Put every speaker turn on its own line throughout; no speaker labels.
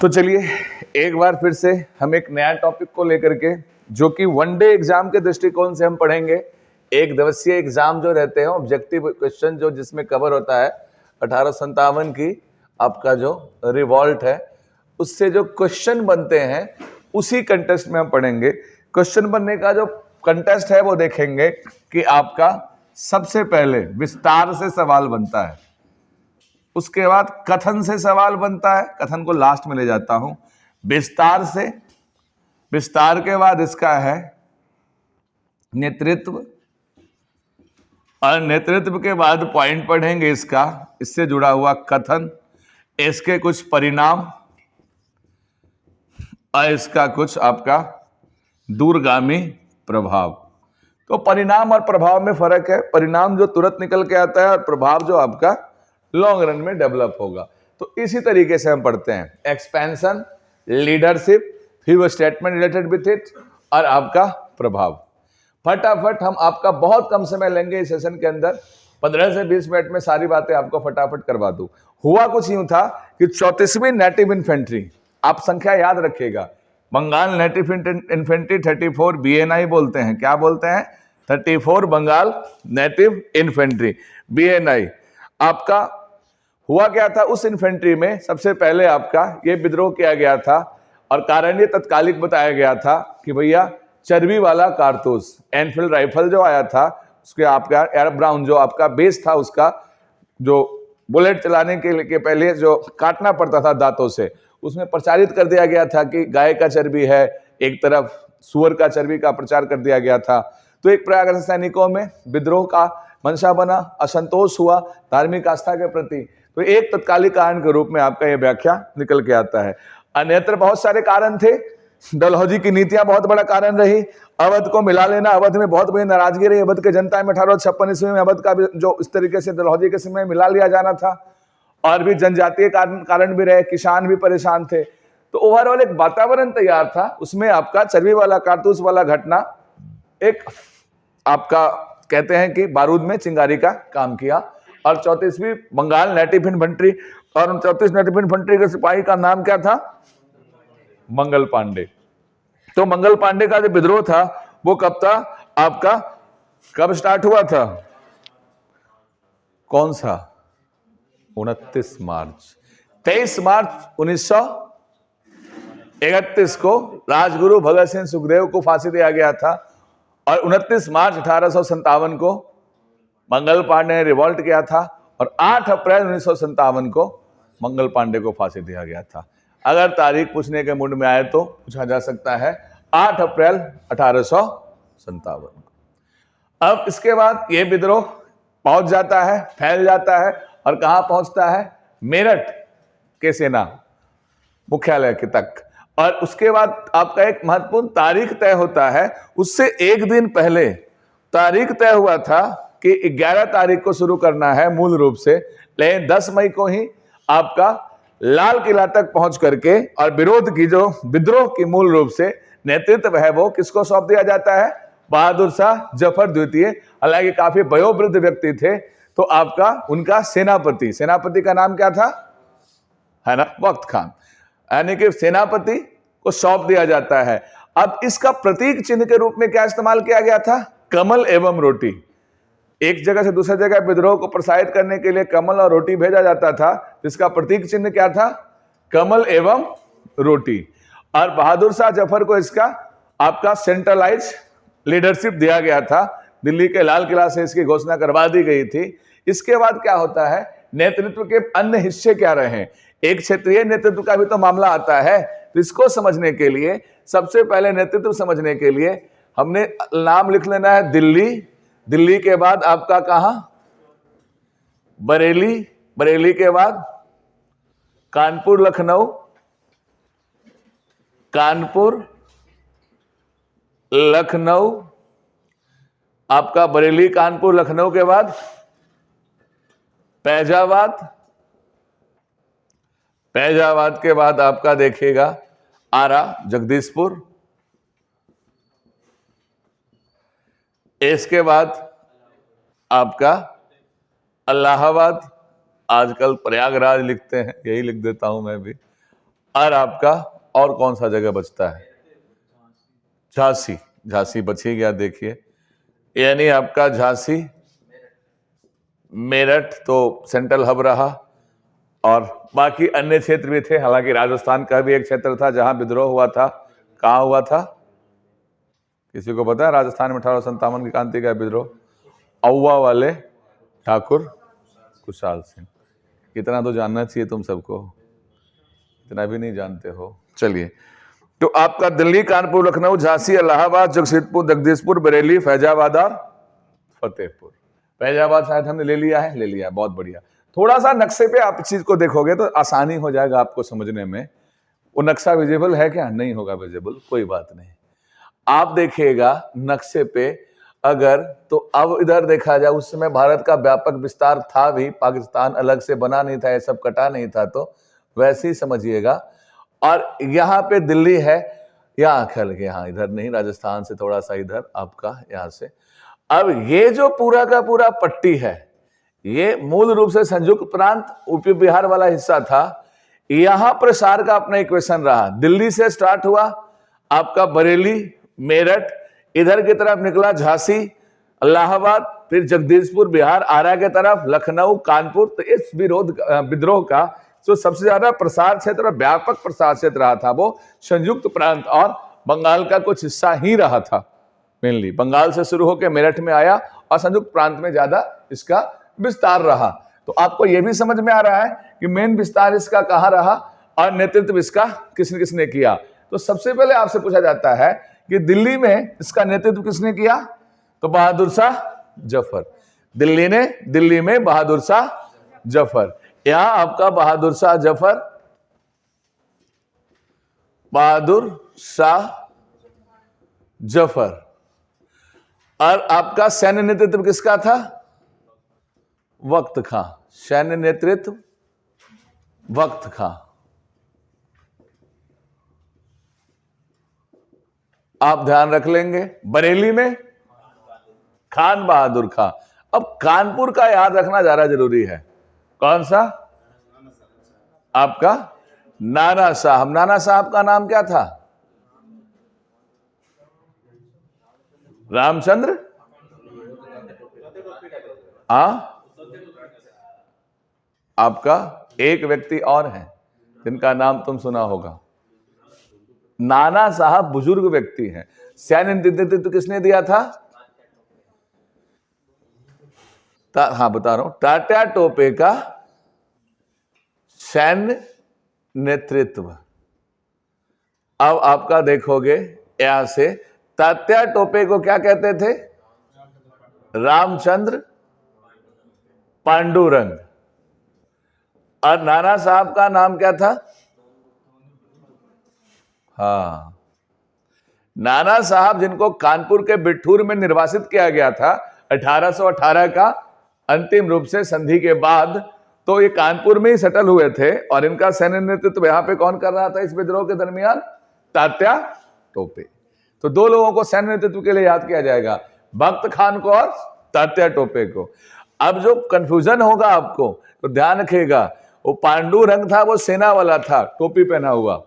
तो चलिए एक बार फिर से हम एक नया टॉपिक को लेकर के, जो कि वनडे एग्जाम के दृष्टिकोण से हम पढ़ेंगे। एक दिवसीय एग्जाम जो रहते हैं, ऑब्जेक्टिव क्वेश्चन जो जिसमें कवर होता है 1857 की आपका जो रिवॉल्ट है, उससे जो क्वेश्चन बनते हैं उसी कंटेस्ट में हम पढ़ेंगे। क्वेश्चन बनने का जो कंटेस्ट है वो देखेंगे कि आपका सबसे पहले विस्तार से सवाल बनता है, उसके बाद कथन से सवाल बनता है, कथन को लास्ट में ले जाता हूं, विस्तार से, विस्तार के बाद इसका है नेतृत्व, और नेतृत्व के बाद पॉइंट पढ़ेंगे इसका, इससे जुड़ा हुआ कथन, इसके कुछ परिणाम और इसका कुछ आपका दूरगामी प्रभाव। तो परिणाम और प्रभाव में फर्क है, परिणाम जो तुरंत निकल के आता है और प्रभाव जो आपका लॉन्ग रन में डेवलप होगा। तो इसी तरीके से हम पढ़ते हैं, एक्सपेंशन, लीडरशिप, फिर वो स्टेटमेंट रिलेटेड विथ इट और आपका प्रभाव। फटाफट हम आपका बहुत कम समय लेंगे इस सेशन के अंदर, 15 से 20 मिनट में सारी बातें आपको फटाफट करवा दूं। हुआ कुछ यूं था कि 34वीं नेटिव इन्फेंट्री, आप संख्या याद रखिएगा, बंगाल नेटिव इन्फेंट्री 34 BNI बोलते हैं। क्या बोलते हैं? 34 बंगाल नेटिव इन्फेंट्री BNI। आपका हुआ क्या था, उस इन्फेंट्री में सबसे पहले आपका ये विद्रोह किया गया था और कारण ये तत्कालिक बताया गया था कि भैया चर्बी वाला कारतूस, एनफील्ड राइफल जो आया था, उसके आपका एयर ब्राउन जो आपका बेस था, उसका जो बुलेट चलाने के लिए पहले जो काटना पड़ता था दांतों से, उसमें प्रचारित कर दिया गया था कि गाय का चर्बी है, एक तरफ सुअर का चर्बी का प्रचार कर दिया गया था। तो एक प्रकार से सैनिकों में विद्रोह का मंशा बना, असंतोष हुआ धार्मिक आस्था के प्रति। तो एक तत्कालिक कारण के रूप में आपका यह व्याख्या निकल के आता है। अन्यत्र बहुत सारे कारण थे, डलहौजी की नीतियां बहुत बड़ा कारण रही, अवध को मिला लेना, अवध में बहुत बड़ी नाराजगी रही अवध के जनता में। 1856 ईस्वी में अवध का भी जो इस तरीके से डलहौजी के समय मिला लिया जाना था, और भी जनजातीय कारण भी रहे, किसान भी परेशान थे। तो ओवरऑल एक वातावरण तैयार था, उसमें आपका चर्बी वाला कारतूस वाला घटना एक आपका कहते हैं कि बारूद में चिंगारी का काम किया। और 34वीं बंगाल नेटिव इन्फेंट्री, और 34 नेटिव इन्फेंट्री के सिपाही का नाम क्या था? मंगल पांडे। तो मंगल पांडे का जो विद्रोह था वो कब था आपका, कब स्टार्ट हुआ था? कौन सा? 29 मार्च 23 मार्च 1931 को राजगुरु भगत सिंह सुखदेव को फांसी दिया गया था, और 29 मार्च 1857 को मंगल पांडे ने रिवॉल्ट किया था, और 8 अप्रैल 1957 को मंगल पांडे को फांसी दिया गया था। अगर तारीख पूछने के मूड में आए तो पूछा जा सकता है 8 अप्रैल 1857 को। अब इसके बाद ये विद्रोह पहुंच जाता है, फैल जाता है, और कहां पहुंचता है? मेरठ के सेना मुख्यालय के तक। और उसके बाद आपका एक महत्वपूर्ण तारीख तय होता है, उससे एक दिन पहले तारीख तय हुआ था कि 11 तारीख को शुरू करना है मूल रूप से, लेकिन 10 मई को ही आपका लाल किला तक पहुंच करके और विरोध की जो विद्रोह की मूल रूप से नेतृत्व है वो किसको सौंप दिया जाता है? बहादुर शाह जफर द्वितीय। हालांकि काफी वयोवृद्ध व्यक्ति थे, तो आपका उनका सेनापति का नाम क्या था? है ना, वक्त खान, यानी कि सेनापति को सौंप दिया जाता है। अब इसका प्रतीक चिन्ह के रूप में क्या इस्तेमाल किया गया था? कमल एवं रोटी। एक जगह से दूसरी जगह विद्रोह को प्रसारित करने के लिए कमल और रोटी भेजा जाता था, जिसका प्रतीक चिन्ह क्या था? कमल एवं रोटी। और बहादुर शाह जफर को इसका आपका सेंट्रलाइज लीडरशिप दिया गया था, दिल्ली के लाल किला से इसकी घोषणा करवा दी गई थी। इसके बाद क्या होता है? नेतृत्व के अन्य हिस्से क्या रहे? एक क्षेत्रीय नेतृत्व का भी तो मामला आता है। तो इसको समझने के लिए, सबसे पहले नेतृत्व समझने के लिए हमने नाम लिख लेना है दिल्ली, दिल्ली के बाद आपका कहां? बरेली, बरेली के बाद कानपुर लखनऊ, कानपुर लखनऊ, आपका बरेली कानपुर लखनऊ के बाद फैजाबाद, फैजाबाद के बाद आपका देखिएगा आरा जगदीशपुर, इसके बाद आपका इलाहाबाद, आजकल प्रयागराज लिखते हैं, यही लिख देता हूं मैं भी, और आपका और कौन सा जगह बचता है? झांसी, झांसी बच ही गया देखिए, यानी आपका झांसी, मेरठ तो सेंट्रल हब रहा, और बाकी अन्य क्षेत्र भी थे। हालांकि राजस्थान का भी एक क्षेत्र था जहां विद्रोह हुआ था। कहां हुआ था, किसी को पता है? राजस्थान में 1857 की क्रांति का विद्रोह, औवा वाले ठाकुर कुशाल सिंह। इतना तो जानना चाहिए तुम सबको, इतना भी नहीं जानते हो। चलिए, तो आपका दिल्ली, कानपुर, लखनऊ, झांसी, इलाहाबाद, जगदीशपुर, बरेली, फैजाबाद और फतेहपुर। फैजाबाद शायद हमने ले लिया है, ले लिया है, बहुत बढ़िया। थोड़ा सा नक्शे पे आप इस चीज को देखोगे तो आसानी हो जाएगा आपको समझने में। वो नक्शा विजिबल है क्या? नहीं होगा विजिबल, कोई बात नहीं। आप देखिएगा नक्शे पे अगर, तो अब इधर देखा जाए, उस समय भारत का व्यापक विस्तार था भी, पाकिस्तान अलग से बना नहीं था, ये सब कटा नहीं था, तो वैसे ही समझिएगा। और यहाँ पे दिल्ली है, यहाँ ख्याल के, यहाँ इधर नहीं, राजस्थान से थोड़ा सा इधर आपका, यहाँ से। अब ये जो पूरा का पूरा पट्टी है, ये मूल रूप से संयुक्त प्रांत यूपी बिहार वाला हिस्सा था। यहां प्रसार का अपना इक्वेशन रहा। दिल्ली से स्टार्ट हुआ आपका बरेली, मेरठ, इधर की तरफ निकला झांसी, इलाहाबाद, फिर जगदीशपुर बिहार, आरा के तरफ लखनऊ, कानपुर। तो इस विद्रोह का जो सबसे ज्यादा प्रसार क्षेत्र और व्यापक प्रसार क्षेत्र रहा था वो संयुक्त प्रांत और बंगाल का कुछ हिस्सा ही रहा था। मेनली बंगाल से शुरू होकर मेरठ में आया और संयुक्त प्रांत में ज्यादा इसका विस्तार रहा। तो आपको यह भी समझ में आ रहा है कि मेन विस्तार इसका कहां रहा और नेतृत्व इसका किसने किसने किया। तो सबसे पहले आपसे पूछा जाता है कि दिल्ली में इसका नेतृत्व किसने किया? तो बहादुर शाह जफर। दिल्ली में बहादुर शाह जफर। यहां आपका बहादुर शाह जफर, बहादुर शाह जफर। और आपका सैन्य नेतृत्व किसका था? वक्त खां। सैन्य नेतृत्व वक्त खां। आप ध्यान रख लेंगे। बरेली में खान बहादुर खां। अब कानपुर का याद रखना ज्यादा जरूरी है। कौन सा? आपका नाना साहब। नाना साहब का नाम क्या था? रामचंद्र। आपका एक व्यक्ति और है जिनका नाम तुम सुना होगा। नाना साहब बुजुर्ग व्यक्ति हैं। सैन्य नेतृत्व किसने दिया था? हाँ बता रहा हूं, तात्या टोपे का सैन्य नेतृत्व। अब आपका देखोगे यहां से, तात्या टोपे को क्या कहते थे? रामचंद्र पांडुरंग। और नाना साहब का नाम क्या था? हाँ, नाना साहब जिनको कानपुर के बिठूर में निर्वासित किया गया था 1818 का अंतिम रूप से संधि के बाद, तो ये कानपुर में ही सेटल हुए थे। और इनका सैन्य नेतृत्व यहां पे कौन कर रहा था इस विद्रोह के दरमियान? तात्या टोपे। तो दो लोगों को सैन्य नेतृत्व के लिए याद किया जाएगा, वक्त खान को और तात्या टोपे को। अब जो कंफ्यूजन होगा आपको तो ध्यान रखिएगा, वो पांडुरंग था, वो सेना वाला था, टोपी पहना हुआ।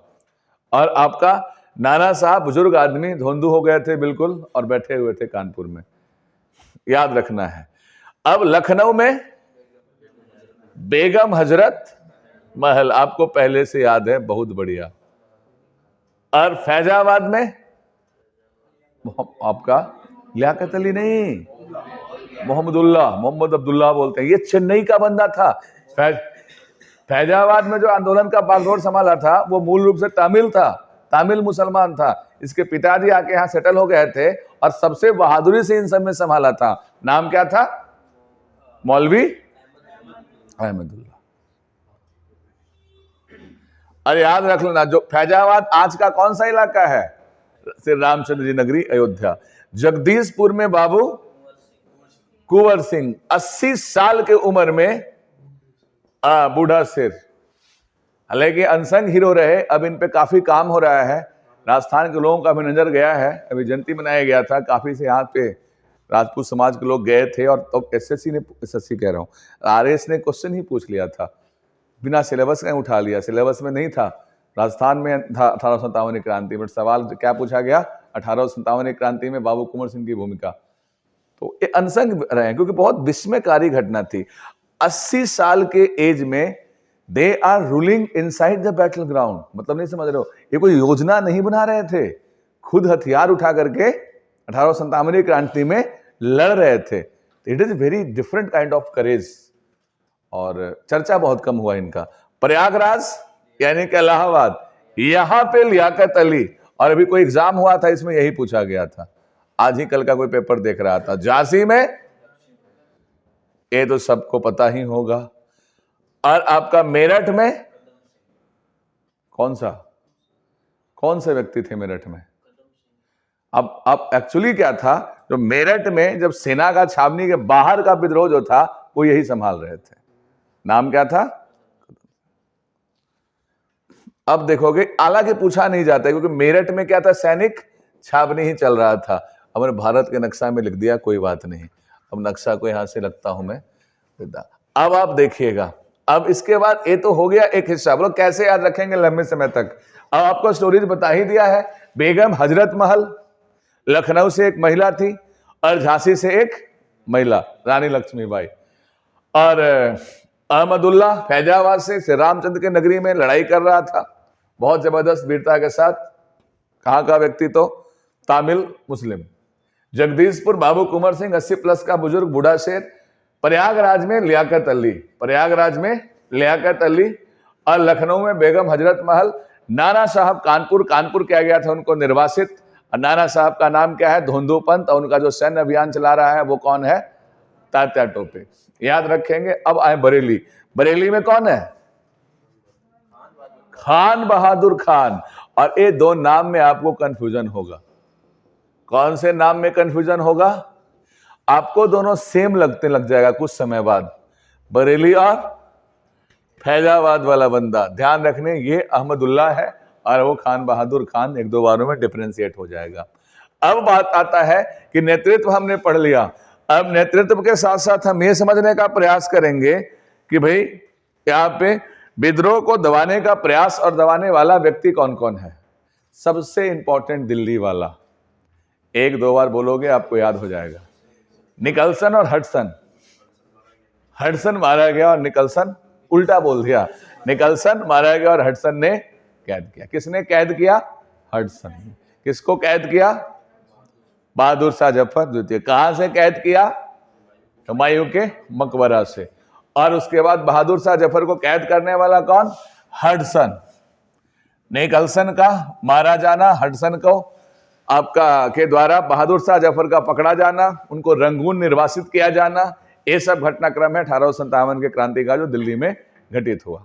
और आपका नाना साहब बुजुर्ग आदमी, धोंधू हो गए थे बिल्कुल और बैठे हुए थे कानपुर में, याद रखना है। अब लखनऊ में बेगम हजरत महल, आपको पहले से याद है, बहुत बढ़िया। और फैजाबाद में आपका लियाकत अली नहीं, मोहम्मद अब्दुल्ला बोलते हैं, ये चेन्नई का बंदा था। फैजाबाद में जो आंदोलन का बागडोर संभाला था वो मूल रूप से तमिल था, तमिल मुसलमान था। इसके पिताजी आके यहाँ सेटल हो गए थे और सबसे बहादुरी से इन सब में संभाला था। नाम क्या था? मौलवी अहमदुल्ला। अरे याद रख लेना, जो फैजाबाद आज का कौन सा इलाका है? श्री रामचंद्र जी नगरी अयोध्या। जगदीशपुर में बाबू कुंवर सिंह, 80 साल के उम्र में बूढ़ा सिर। हालांकि अनसंग हीरो रहे, अब इन पे काफी काम हो रहा है। राजस्थान के लोगों का भी नजर गया है, अभी जयंती मनाया गया था, काफी से यहाँ पे राजपूत समाज के लोग गए थे। और तो एसएससी कह रहा हूँ, आरएस ने क्वेश्चन ही पूछ लिया था, बिना सिलेबस का उठा लिया, सिलेबस में नहीं था। राजस्थान में था 1857 क्रांति, बट सवाल क्या पूछा गया, 1857 क्रांति में बाबू कुंवर सिंह की भूमिका। तो ये अनसंग रहे क्योंकि बहुत विस्मयकारी घटना थी। 80 साल के एज में they are ruling inside the battleground. मतलब नहीं समझ रहे हो, ये कोई योजना नहीं बना रहे थे, खुद हथियार उठा करके 1857 क्रांति में लड़ रहे थे। It is very different kind of courage, और चर्चा बहुत कम हुआ इनका। प्रयागराज यानी कि इलाहाबाद, यहां पे लियाकत अली, और अभी कोई एग्जाम हुआ था इसमें यही पूछा गया था, आज ही कल का कोई पेपर देख रहा था। झांसी में, ये तो सबको पता ही होगा। और आपका मेरठ में कौन से व्यक्ति थे मेरठ में? अब एक्चुअली क्या था, जो मेरठ में जब सेना का छावनी के बाहर का विद्रोह जो था वो यही संभाल रहे थे। नाम क्या था? अब देखोगे, हालांकि पूछा नहीं जाता क्योंकि मेरठ में क्या था, सैनिक छावनी ही चल रहा था। हमारे भारत के नक्शा में लिख दिया, कोई बात नहीं। अब नक्शा को यहां से लगता हूं मैं। अब आप देखिएगा, अब इसके बाद ये तो हो गया एक हिस्सा। बोलो कैसे याद रखेंगे लंबे समय तक। अब आपको स्टोरीज बता ही दिया है। बेगम हजरत महल, लखनऊ से एक महिला थी, और झांसी से एक महिला रानी लक्ष्मीबाई, और अहमदुल्ला फैजाबाद से श्री रामचंद्र के नगरी में लड़ाई कर रहा था बहुत जबरदस्त वीरता के साथ। कहाँ का व्यक्ति? तो तामिल मुस्लिम। जगदीशपुर बाबू कुंवर सिंह 80 प्लस का बुजुर्ग बूढ़ा शेर। प्रयागराज में लियाकत अली, और लखनऊ में बेगम हजरत महल। नाना साहब कानपुर किया गया था उनको निर्वासित। और नाना साहब का नाम क्या है? धोंदूपंत। और उनका जो सैन्य अभियान चला रहा है वो कौन है? तात्या टोपे। याद रखेंगे। अब आए बरेली में कौन है? खान बहादुर खान। और ये दो नाम में आपको कंफ्यूजन होगा। कौन से नाम में कंफ्यूजन होगा? आपको दोनों सेम लग जाएगा कुछ समय बाद। बरेली और फैजाबाद वाला बंदा ध्यान रखने, ये अहमदुल्ला है और वो खान बहादुर खान। एक दो बारों में डिफरेंशिएट हो जाएगा। अब बात आता है कि नेतृत्व हमने पढ़ लिया। अब नेतृत्व के साथ साथ हम ये समझने का प्रयास करेंगे कि भाई यहाँ पे विद्रोह को दबाने का प्रयास और दबाने वाला व्यक्ति कौन कौन है। सबसे इंपॉर्टेंट दिल्ली वाला, एक दो बार बोलोगे आपको याद हो जाएगा। निकलसन और हडसन मारा गया और निकलसन, उल्टा बोल दिया। निकलसन मारा गया और हडसन ने कैद किया। किसने कैद किया? हडसन। किसको कैद किया? बहादुर शाह जफर द्वितीय। कहां से कैद किया? हुमायूं के मकबरा से। और उसके बाद बहादुर शाह जफर को कैद करने वाला कौन? हडसन। निकलसन का मारा जाना, हडसन को आपका के द्वारा बहादुर शाह जफर का पकड़ा जाना, उनको रंगून निर्वासित किया जाना, ये सब घटनाक्रम है 1857 के क्रांति का जो दिल्ली में घटित हुआ।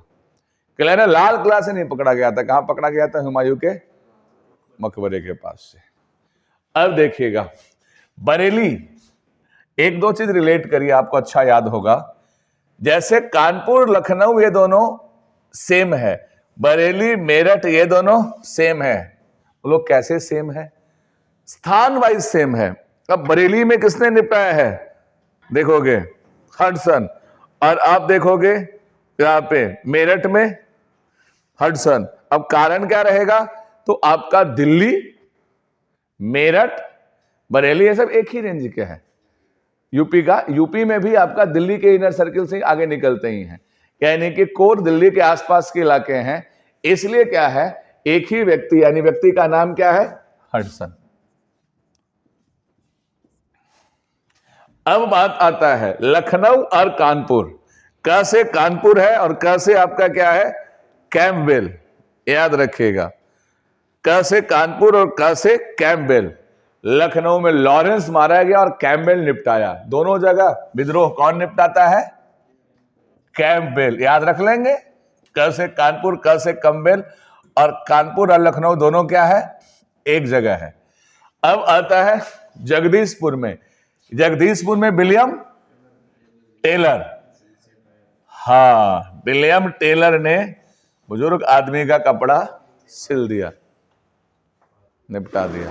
क्लियर है? लाल किला से नहीं पकड़ा गया था। कहां पकड़ा गया था? हुमायूं के मकबरे के पास से। अब देखिएगा बरेली, एक दो चीज रिलेट करिए, आपको अच्छा याद होगा। जैसे कानपुर लखनऊ ये दोनों सेम है, बरेली मेरठ ये दोनों सेम है। वो लोग कैसे सेम है? स्थान वाइज सेम है। अब बरेली में किसने निपटाया है? देखोगे हडसन। और आप देखोगे यहां पे मेरठ में हडसन। अब कारण क्या रहेगा? तो आपका दिल्ली, मेरठ, बरेली ये सब एक ही रेंज के हैं। यूपी में भी आपका दिल्ली के इनर सर्किल से आगे निकलते ही हैं, यानी कि कोर दिल्ली के आसपास के इलाके हैं। इसलिए क्या है, एक ही व्यक्ति, यानी व्यक्ति का नाम क्या है? हडसन। अब बात आता है लखनऊ और कानपुर। क से कानपुर है और क से आपका क्या है? कैंपबेल। याद रखिएगा, क से कानपुर और क से कैंपबेल। लखनऊ में लॉरेंस मारा गया और कैंपबेल निपटाया। दोनों जगह विद्रोह कौन निपटाता है? कैंपबेल। याद रख लेंगे, क से कानपुर, क से कैंपबेल। और कानपुर और लखनऊ दोनों क्या है? एक जगह है। अब आता है जगदीशपुर में विलियम टेलर। हाँ, विलियम टेलर ने बुजुर्ग आदमी का कपड़ा सिल दिया, निपटा दिया।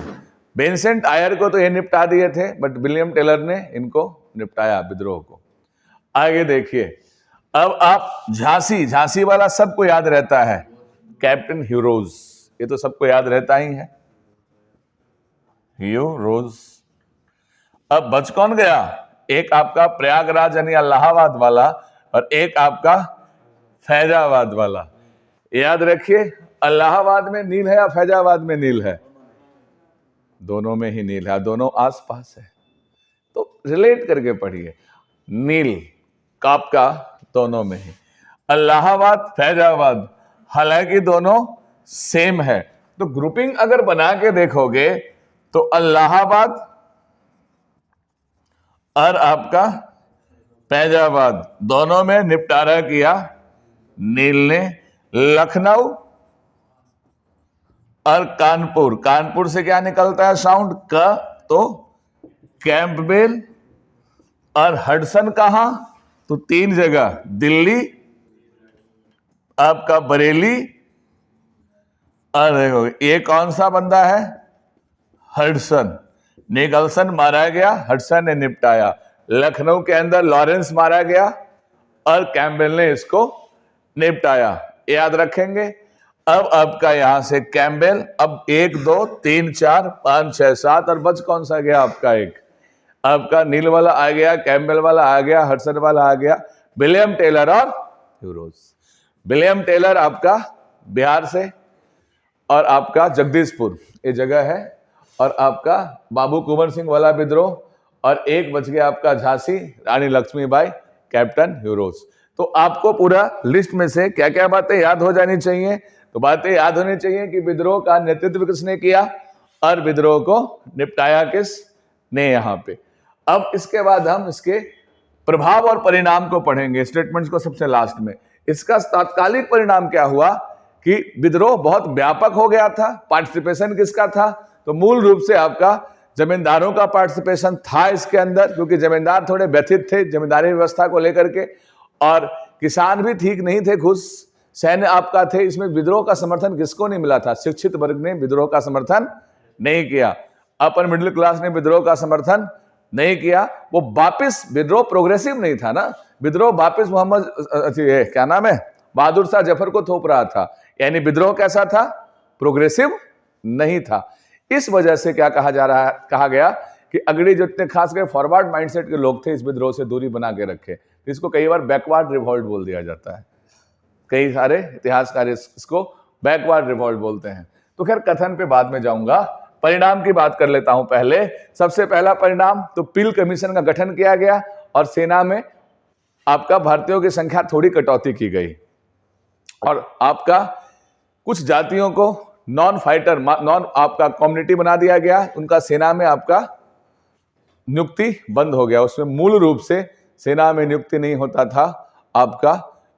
विंसेंट आयर को तो ये निपटा दिए थे, बट विलियम टेलर ने इनको निपटाया विद्रोह को। आगे देखिए, अब आप झांसी वाला सबको याद रहता है। कैप्टन ह्यूरोज, ये तो सबको याद रहता ही है, ह्यूरोज। अब बच कौन गया? एक आपका प्रयागराज यानी इलाहाबाद वाला और एक आपका फैजाबाद वाला। याद रखिए, इलाहाबाद में नील है या फैजाबाद में नील है? दोनों में ही नील है, दोनों आसपास है, तो रिलेट करके पढ़िए। नील कापका दोनों में ही, इलाहाबाद फैजाबाद, हालांकि दोनों सेम है। तो ग्रुपिंग अगर बना के देखोगे तो इलाहाबाद और आपका फैजाबाद दोनों में निपटारा किया नील ने। लखनऊ और कानपुर, कानपुर से क्या निकलता है साउंड क, तो कैंपबेल और हडसन कहां? तो 3 जगह, दिल्ली, आपका बरेली, और देखो ये कौन सा बंदा है? हडसन। निकलसन मारा गया, हडसन ने निपटाया। लखनऊ के अंदर लॉरेंस मारा गया और कैंपबेल ने इसको निपटाया, याद रखेंगे। अब आपका यहां से कैंपबेल, अब 1 2 3 4 5 6 7, और बच कौन सा गया आपका? एक आपका नील वाला आ गया, कैंपबेल वाला आ गया, हडसन वाला आ गया, विलियम टेलर और ह्यूरोज। विलियम टेलर आपका बिहार से, और आपका जगदीशपुर ये जगह है, और आपका बाबू कुंवर सिंह वाला विद्रोह, और एक बच गया आपका झांसी रानी लक्ष्मीबाई, कैप्टन ह्यूरोज। तो आपको पूरा लिस्ट में से क्या क्या बातें याद हो जानी चाहिए? तो बातें याद होनी चाहिए कि विद्रोह का नेतृत्व किसने किया और विद्रोह को निपटाया किसने यहां पे। अब इसके बाद हम इसके प्रभाव और परिणाम को पढ़ेंगे, स्टेटमेंट्स को सबसे लास्ट में। इसका तात्कालिक परिणाम क्या हुआ कि विद्रोह बहुत व्यापक हो गया था। पार्टिसिपेशन किसका था? तो मूल रूप से आपका जमींदारों का पार्टिसिपेशन था इसके अंदर, क्योंकि जमींदार थोड़े व्यथित थे जमींदारी व्यवस्था को लेकर के, और किसान भी ठीक नहीं थे खुश, सैन्य आपका थे। इसमें विद्रोह का समर्थन किसको नहीं मिला था? शिक्षित वर्ग ने विद्रोह का समर्थन नहीं किया, अपर मिडिल क्लास ने विद्रोह का समर्थन नहीं किया। वो वापिस विद्रोह प्रोग्रेसिव नहीं था ना, विद्रोह वापिस मोहम्मद क्या नाम है, बहादुर शाह जफर को थोप रहा था, यानी विद्रोह कैसा था? प्रोग्रेसिव नहीं था। इस वजह से क्या कहा गया कि अगड़ी जो इतने खास कर फॉरवर्ड माइंडसेट के लोग थे इस विद्रोह से दूरी बना के रखे। इसको कई बार बैकवर्ड रिवॉल्ट बोल दिया जाता है, कई सारे इतिहासकार इसको बैकवर्ड रिवॉल्ट बोलते हैं। तो खैर कथन पे बाद में जाऊंगा, परिणाम की बात कर लेता हूं पहले। सबसे पहला परिणाम तो पील कमीशन का गठन किया गया और सेना में आपका भारतीयों की संख्या थोड़ी कटौती की गई, और आपका कुछ जातियों को नॉन फाइटर, नॉन आपका कम्युनिटी बना दिया गया, उनका सेना में आपका नियुक्ति बंद हो गया। उसमें मूल रूप से सेना में नियुक्ति नहीं होता था आपका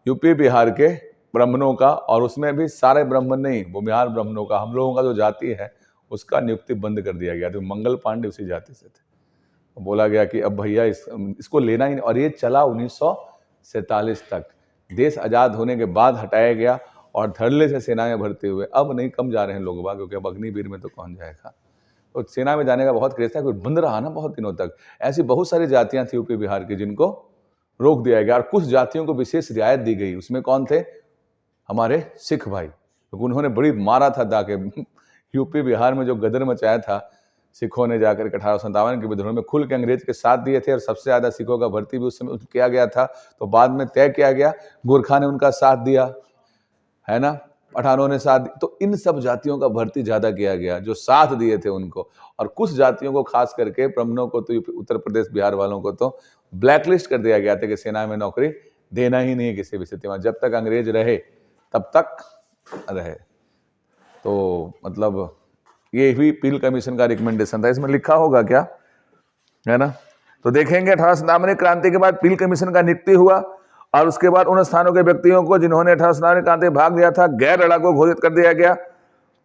यूपी बिहार के ब्राह्मणों का, और उसमें भी सारे ब्राह्मण नहीं, वो बिहार ब्राह्मणों का, हम लोगों का जो जाति है उसका नियुक्ति बंद कर दिया गया। तो मंगल पांडे उसी जाति से थे। बोला गया कि अब भैया इसको लेना ही नहीं, और ये चला 1947 तक, देश आजाद होने के बाद हटाया गया और धड़ल्ले से सेना में भर्ती हुए। अब नहीं, कम जा रहे हैं लोग, क्योंकि अब अग्निवीर में तो कौन जाएगा। तो सेना में जाने का बहुत क्रेज था, बंद रहा ना बहुत दिनों तक। ऐसी बहुत सारी जातियां थी यूपी बिहार की जिनको रोक दिया गया, और कुछ जातियों को विशेष रियायत दी गई। उसमें कौन थे? हमारे सिख भाई, क्योंकि उन्होंने बड़ी मारा था ताकि यूपी बिहार में जो गदर मचाया था सिखों ने जाकर 1857 के विद्रोह में खुल के अंग्रेज के साथ दिए थे, और सबसे ज्यादा सिखों का भर्ती भी उस समय किया गया था। तो बाद में तय किया गया, गोरखा ने उनका साथ दिया है ना, पठानों ने साथ, तो इन सब जातियों का भर्ती ज्यादा किया गया जो साथ दिए थे उनको। और कुछ जातियों को खास करके ब्राह्मणों को, तो उत्तर प्रदेश बिहार वालों को तो ब्लैकलिस्ट कर दिया गया था कि सेना में नौकरी देना ही नहीं किसी भी स्थिति में, जब तक अंग्रेज रहे तब तक रहे। तो मतलब ये भी पील कमीशन का रिकमेंडेशन था। इसमें लिखा होगा क्या, है ना? तो देखेंगे 1857 क्रांति के बाद पील कमीशन का नियुक्ति हुआ, और उसके बाद उन स्थानों के व्यक्तियों को जिन्होंने 1857 क्रांति में भाग लिया था गैर लड़ाकू घोषित कर दिया गया,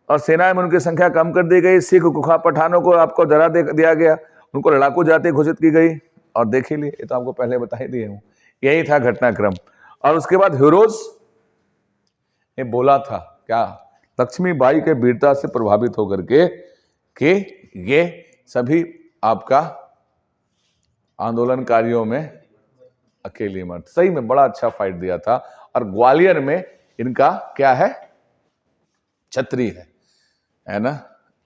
और सेना में उनकी संख्या कम कर दी गई। सिख कुखा पठानों को आपको डरा दिया गया, उनको लड़ाकू जाति घोषित की गई। और देख ही लिए, ये तो आपको पहले बता ही दिए हूँ, यही था घटनाक्रम। और उसके बाद ह्यूरोज ने बोला था क्या, लक्ष्मीबाई के वीरता से प्रभावित होकर के कि ये सभी आपका आंदोलनकारियों में अकेली मत, सही में बड़ा अच्छा फाइट दिया था। और ग्वालियर में इनका क्या है, छत्री है ना।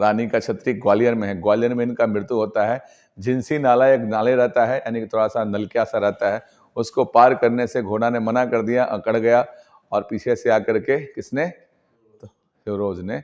रानी का छत्री ग्वालियर में है। ग्वालियर में इनका मृत्यु होता है। झिंसी नाला एक नाले रहता है, यानी कि थोड़ा सा नलकिया सा रहता है, उसको पार करने से घोड़ा ने मना कर दिया, अकड़ गया और पीछे से आकर के किसने, तो फिरोज ने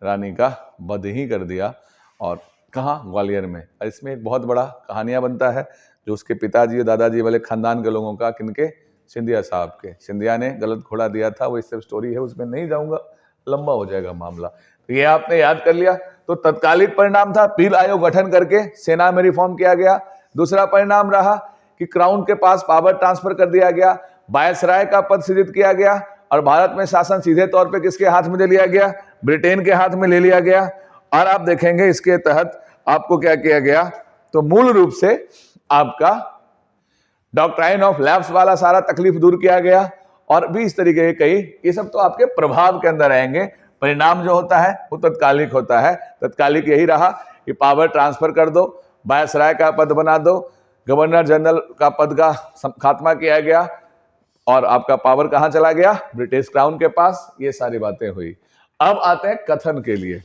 रानी का वध ही कर दिया। और कहाँ, ग्वालियर में। और इसमें एक बहुत बड़ा कहानियाँ बनता है, जो उसके पिताजी और दादाजी वाले खानदान के लोगों का, किनके, सिंधिया साहब के। सिंधिया ने गलत घोड़ा दिया था, वो इस सब स्टोरी है, उसमें नहीं जाऊंगा, लंबा हो जाएगा मामला। तो ये आपने याद कर लिया। तो तत्कालिक परिणाम था, पील आयोग गठन करके सेना में रिफॉर्म किया गया। दूसरा परिणाम रहा कि क्राउन के पास पावर ट्रांसफर कर दिया गया, वायसराय का पद सृजित किया गया और भारत में शासन सीधे तौर पे किसके हाथ में ले लिया गया, ब्रिटेन के हाथ में ले लिया गया। और आप देखेंगे इसके तहत आपको क्या किया गया, तो मूल रूप से आपका डॉक्ट्राइन ऑफ लैप्स वाला सारा तकलीफ दूर किया गया। और भी इस तरीके के कई, ये सब तो आपके प्रभाव के अंदर आएंगे। परिणाम जो होता है वो तत्कालिक होता है। तत्कालिक यही रहा कि पावर ट्रांसफर कर दो, वायसराय का पद बना दो, गवर्नर जनरल का पद का खात्मा किया गया और आपका पावर कहां चला गया, ब्रिटिश क्राउन के पास। ये सारी बातें हुई। अब आते हैं कथन के लिए।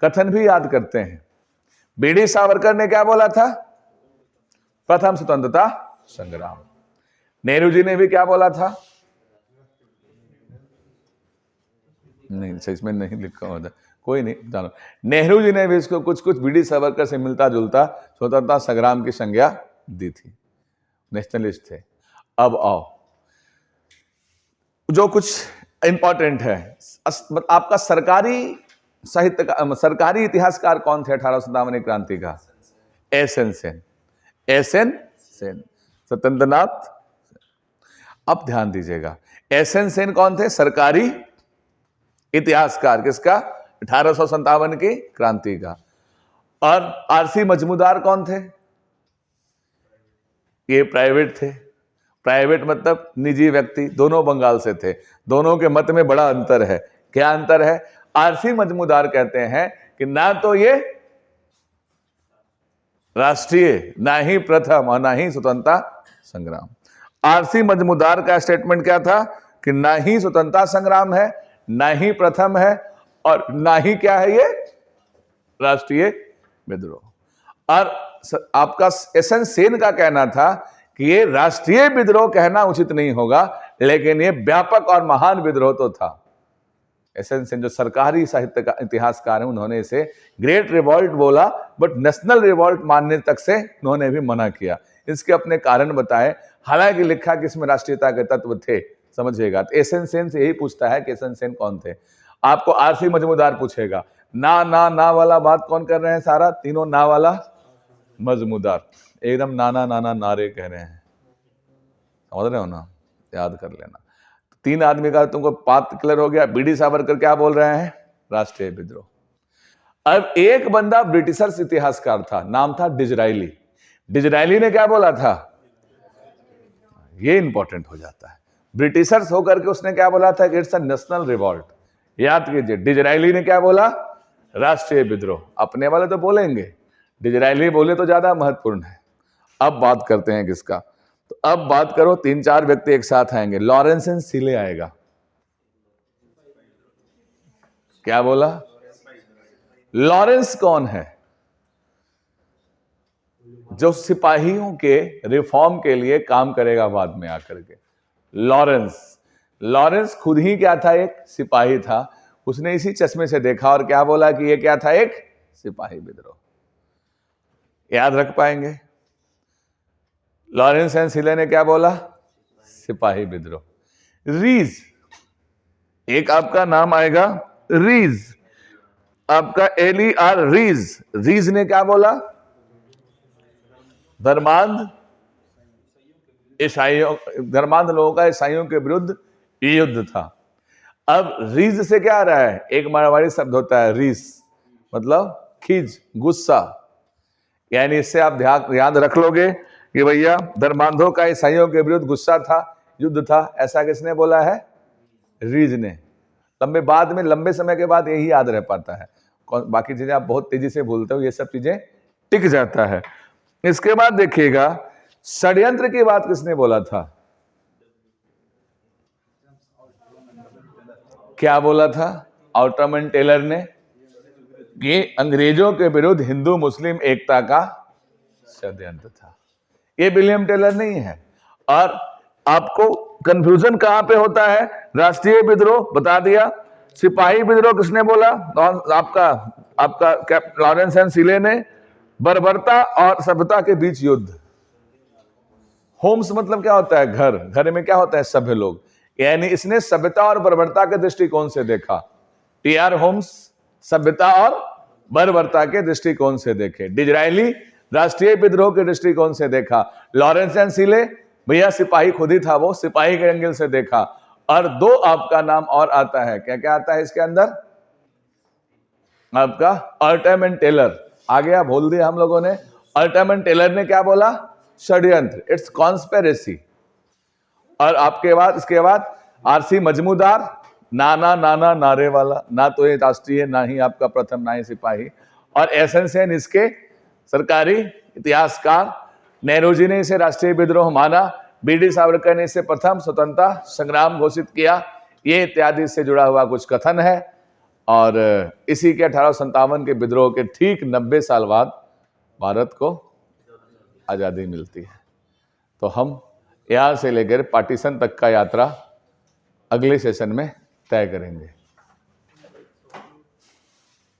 कथन भी याद करते हैं। बीडी सावरकर ने क्या बोला था, प्रथम स्वतंत्रता संग्राम। नेहरू जी ने भी क्या बोला था, नहीं सही इसमें नहीं लिखा होता, कोई नहीं जानो। नेहरू जी ने भी इसको कुछ कुछ बीडी सावरकर से मिलता जुलता स्वतंत्रता संग्राम की संज्ञा दी थी। नेशनलिस्ट थे। अब आओ, जो कुछ इंपॉर्टेंट है, आपका सरकारी साहित्य का, सरकारी इतिहासकार कौन थे 1857 क्रांति का, एसएन सेन। एसएन सेन, सत्येंद्रनाथ। अब ध्यान दीजिएगा, एसएन सेन कौन थे, सरकारी इतिहासकार, किसका, 1857 की क्रांति का। और आरसी मजमूदार कौन थे, ये प्राइवेट थे। प्राइवेट मतलब निजी व्यक्ति, दोनों बंगाल से थे। दोनों के मत में बड़ा अंतर है। क्या अंतर है, आरसी मजमूदार कहते हैं कि ना तो ये राष्ट्रीय, ना ही प्रथम और ना ही स्वतंत्रता संग्राम। आरसी मजमूदार का स्टेटमेंट क्या था कि ना ही स्वतंत्रता संग्राम है, ना ही प्रथम है और ना ही क्या है ये राष्ट्रीय विद्रोह। और आपका एसएन सेन का कहना था कि ये राष्ट्रीय विद्रोह कहना उचित नहीं होगा, लेकिन ये व्यापक और महान विद्रोह तो था। एसएन सेन जो सरकारी साहित्य का इतिहासकार है, उन्होंने इसे ग्रेट रिवॉल्ट बोला, बट नेशनल रिवॉल्ट मानने तक से उन्होंने भी मना किया। इसके अपने कारण बताए, हालांकि लिखा कि इसमें राष्ट्रीयता के तत्व थे, समझिएगा। तो एसएन सेन से यही पूछता है कि एसएन सेन कौन थे। आपको आरसी मजमूदार पूछेगा, ना ना ना वाला बात कौन कर रहे हैं, सारा तीनों ना वाला मजमूदार, एकदम नाना नाना नारे कह रहे हैं, समझ रहे हो ना, याद कर लेना। तीन आदमी का तुमको बात क्लियर हो गया। बीडी सावरकर क्या बोल रहे हैं, राष्ट्रीय विद्रोह। अब एक बंदा ब्रिटिशर्स इतिहासकार था, नाम था डिजराइली। डिजराइली ने क्या बोला था, ये इंपॉर्टेंट हो जाता है। ब्रिटिशर्स होकर के उसने क्या बोला था कि इट्स अ नेशनल रिवॉल्ट। याद कीजिए, डिजराइली ने क्या बोला, राष्ट्रीय विद्रोह। अपने वाले तो बोलेंगे, डिजराइली बोले तो ज्यादा महत्वपूर्ण है। अब बात करते हैं किसका, तो अब बात करो, तीन चार व्यक्ति एक साथ आएंगे। लॉरेंस एंड सीले आएगा। क्या बोला, लॉरेंस कौन है, जो सिपाहियों के रिफॉर्म के लिए काम करेगा बाद में आकर के। लॉरेंस खुद ही क्या था, एक सिपाही था। उसने इसी चश्मे से देखा और क्या बोला कि ये क्या था, एक सिपाही विद्रोह। याद रख पाएंगे, लॉरेंस एंड सीले ने क्या बोला, सिपाही विद्रोह। रीज, एक आपका नाम आएगा रीज, आपका एलिआर रीज। रीज ने क्या बोला, धर्मांध ईसाइयों, धर्मांध लोगों का ईसाइयों के विरुद्ध युद्ध था। अब रीज से क्या आ रहा है, एक मारवाड़ी शब्द होता है रीस, मतलब खीज, गुस्सा। यानी इससे आप याद रख लोगे कि भैया धर्मांधों का ईसाइयों के विरुद्ध गुस्सा था, युद्ध था। ऐसा किसने बोला है, रीज ने। लंबे समय के बाद यही याद रह पाता है, बाकी चीजें आप बहुत तेजी से भूलते हो, ये सब चीजें टिक जाता है। इसके बाद देखिएगा, षड्यंत्र की बात किसने बोला था, क्या बोला था, ऑटोमन टेलर ने, कि अंग्रेजों के विरुद्ध हिंदू मुस्लिम एकता का षड्यंत्र था। ये विलियम टेलर नहीं है। और आपको कंफ्यूजन कहां पे होता है? राष्ट्रीय विद्रोह बता दिया, सिपाही विद्रोह किसने बोला? आपका लॉरेंस एंड सीले ने। बर्बरता और सभ्यता के बीच युद्ध। होम्स मतलब क्या होता है? घर। घर में क्या होता है? सभ्य लोग। यानी इसने सभ्यता और बर्बरता के दृष्टिकोण से देखा। टी.आर. होम्स सभ्यता और बर्बरता के दृष्टिकोण से देखे। डिजरायली राष्ट्रीय विद्रोह के दृष्टिकोण से देखा। लॉरेंस एंड सीले, भैया सिपाही खुद ही था, वो सिपाही के एंगल से देखा। और दो आपका नाम और आता है, क्या क्या आता है इसके अंदर? आपका ऑटोमन टेलर आ गया, बोल दिया हम लोगों ने। ऑटोमन टेलर ने क्या बोला? षड्यंत्र, इट्स कॉन्स्पिरेसी। और आपके बाद, इसके बाद आरसी मजमूदार, नाना नाना नारे वाला, ना तो ये राष्ट्रीय, ना ही आपका प्रथम, ना ही सिपाही। और एसएन सेन इसके सरकारी इतिहासकार। नेहरू जी ने इसे राष्ट्रीय विद्रोह माना। बीडी सावरकर ने इसे प्रथम स्वतंत्रता संग्राम घोषित किया। ये इत्यादि से जुड़ा हुआ कुछ कथन है। और इसी के 1857 के विद्रोह के ठीक 90 साल बाद भारत को आजादी मिलती है। तो हम यहां से लेकर पार्टीशन तक का यात्रा अगले सेशन में तय करेंगे।